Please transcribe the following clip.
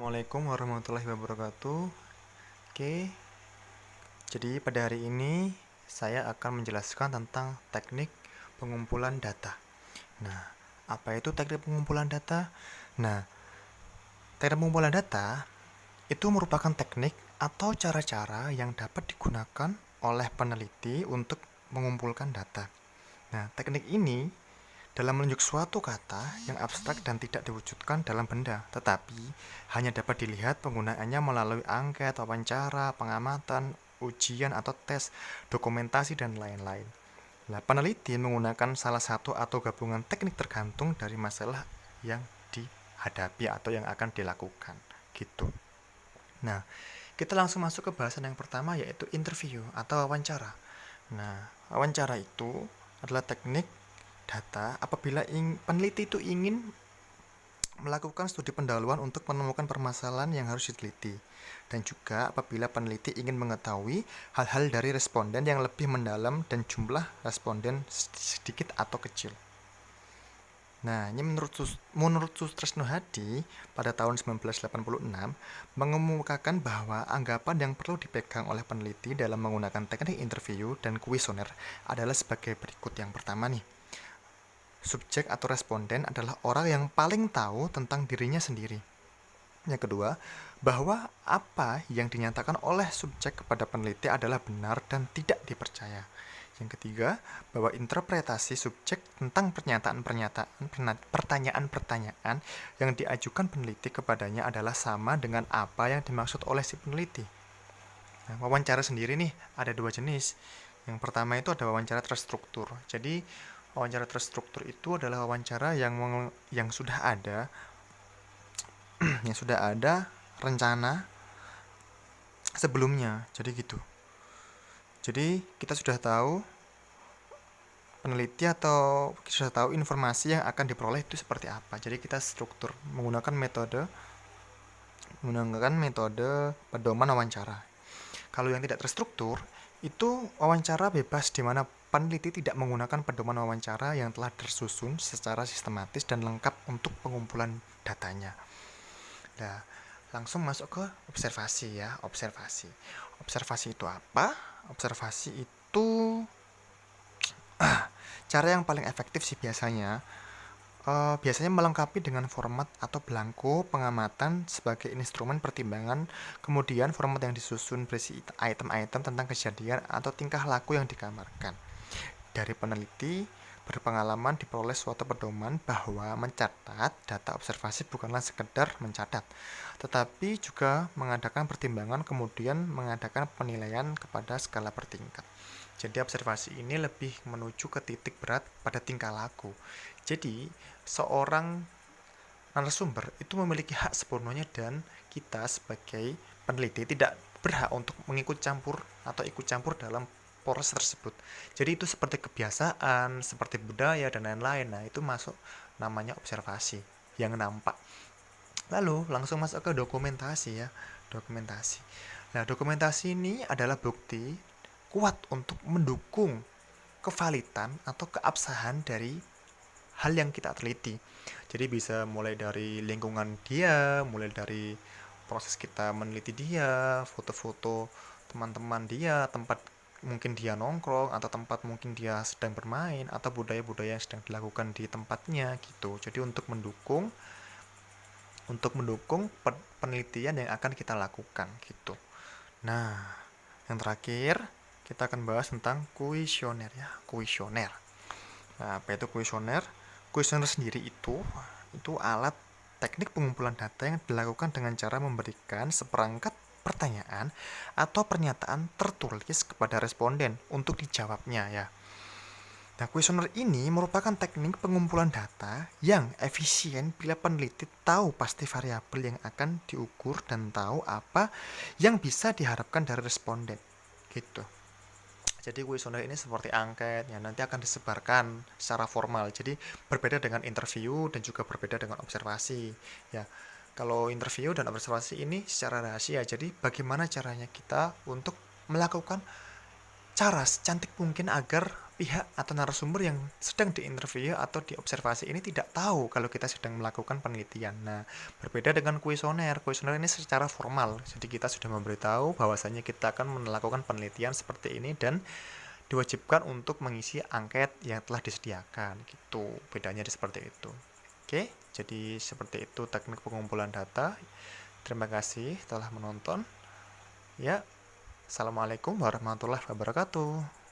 Assalamualaikum warahmatullahi wabarakatuh. Oke, jadi pada hari ini saya akan menjelaskan tentang teknik pengumpulan data. Nah, apa itu teknik pengumpulan data? Nah, teknik pengumpulan data itu merupakan teknik atau cara-cara yang dapat digunakan oleh peneliti untuk mengumpulkan data. Nah, teknik ini dalam menunjuk suatu kata yang abstrak dan tidak diwujudkan dalam benda, tetapi hanya dapat dilihat penggunaannya melalui angket, wawancara, pengamatan, ujian atau tes, dokumentasi, dan lain-lain. Nah, peneliti menggunakan salah satu atau gabungan teknik tergantung dari masalah yang dihadapi atau yang akan dilakukan. Gitu. Nah, kita langsung masuk ke bahasan yang pertama, yaitu interview atau wawancara. Nah, wawancara itu adalah teknik data apabila peneliti itu ingin melakukan studi pendahuluan untuk menemukan permasalahan yang harus diteliti, dan juga apabila peneliti ingin mengetahui hal-hal dari responden yang lebih mendalam dan jumlah responden sedikit atau kecil. Nah, ini menurut Sutresno Hadi pada tahun 1986 mengemukakan bahwa anggapan yang perlu dipegang oleh peneliti dalam menggunakan teknik interview dan kuesioner adalah sebagai berikut. Yang pertama nih, subjek atau responden adalah orang yang paling tahu tentang dirinya sendiri. Yang kedua, bahwa apa yang dinyatakan oleh subjek kepada peneliti adalah benar dan tidak dipercaya. Yang ketiga, bahwa interpretasi subjek tentang pertanyaan-pertanyaan yang diajukan peneliti kepadanya adalah sama dengan apa yang dimaksud oleh si peneliti. Nah, wawancara sendiri nih ada dua jenis. Yang pertama itu ada wawancara terstruktur. Jadi wawancara terstruktur itu adalah wawancara yang sudah ada yang sudah ada rencana sebelumnya. Jadi gitu. Jadi kita sudah tahu peneliti atau kita sudah tahu informasi yang akan diperoleh itu seperti apa. Jadi kita struktur menggunakan metode pedoman wawancara. Kalau yang tidak terstruktur itu wawancara bebas, di mana peneliti tidak menggunakan pedoman wawancara yang telah tersusun secara sistematis dan lengkap untuk pengumpulan datanya. Nah, langsung masuk ke observasi ya. Observasi itu apa? Observasi itu cara yang paling efektif sih biasanya melengkapi dengan format atau belangko pengamatan sebagai instrumen pertimbangan. Kemudian format yang disusun berisi item-item tentang kejadian atau tingkah laku yang digambarkan. Dari peneliti berpengalaman diperoleh suatu pedoman bahwa mencatat data observasi bukanlah sekedar mencatat, tetapi juga mengadakan pertimbangan, kemudian mengadakan penilaian kepada skala bertingkat. Jadi observasi ini lebih menuju ke titik berat pada tingkah laku. Jadi seorang narasumber itu memiliki hak sepenuhnya, dan kita sebagai peneliti tidak berhak untuk ikut campur dalam proses tersebut. Jadi itu seperti kebiasaan, seperti budaya dan lain-lain. Nah, itu masuk namanya observasi yang nampak. Lalu langsung masuk ke dokumentasi ya. Nah, dokumentasi ini adalah bukti kuat untuk mendukung kevalidan atau keabsahan dari hal yang kita teliti. Jadi bisa mulai dari lingkungan dia, mulai dari proses kita meneliti dia, foto-foto teman-teman dia, tempat mungkin dia nongkrong, atau tempat mungkin dia sedang bermain, atau budaya-budaya yang sedang dilakukan di tempatnya gitu. Jadi untuk mendukung penelitian yang akan kita lakukan gitu. Nah, yang terakhir kita akan bahas tentang kuesioner ya. Nah, apa itu kuesioner? Kuesioner sendiri itu alat teknik pengumpulan data yang dilakukan dengan cara memberikan seperangkat pertanyaan atau pernyataan tertulis kepada responden untuk dijawabnya ya. Nah, kuesioner ini merupakan teknik pengumpulan data yang efisien bila peneliti tahu pasti variabel yang akan diukur dan tahu apa yang bisa diharapkan dari responden gitu. Jadi kuesioner ini seperti angket yang nanti akan disebarkan secara formal. Jadi berbeda dengan interview dan juga berbeda dengan observasi. Ya, kalau interview dan observasi ini secara rahasia. Jadi bagaimana caranya kita untuk melakukan cara secantik mungkin agar pihak atau narasumber yang sedang diinterview atau diobservasi ini tidak tahu kalau kita sedang melakukan penelitian. Nah, berbeda dengan kuesioner. Kuesioner ini secara formal, jadi kita sudah memberitahu bahwasanya kita akan melakukan penelitian seperti ini dan diwajibkan untuk mengisi angket yang telah disediakan. Gitu, bedanya seperti itu. Oke, jadi seperti itu teknik pengumpulan data. Terima kasih telah menonton. Ya, assalamualaikum warahmatullahi wabarakatuh.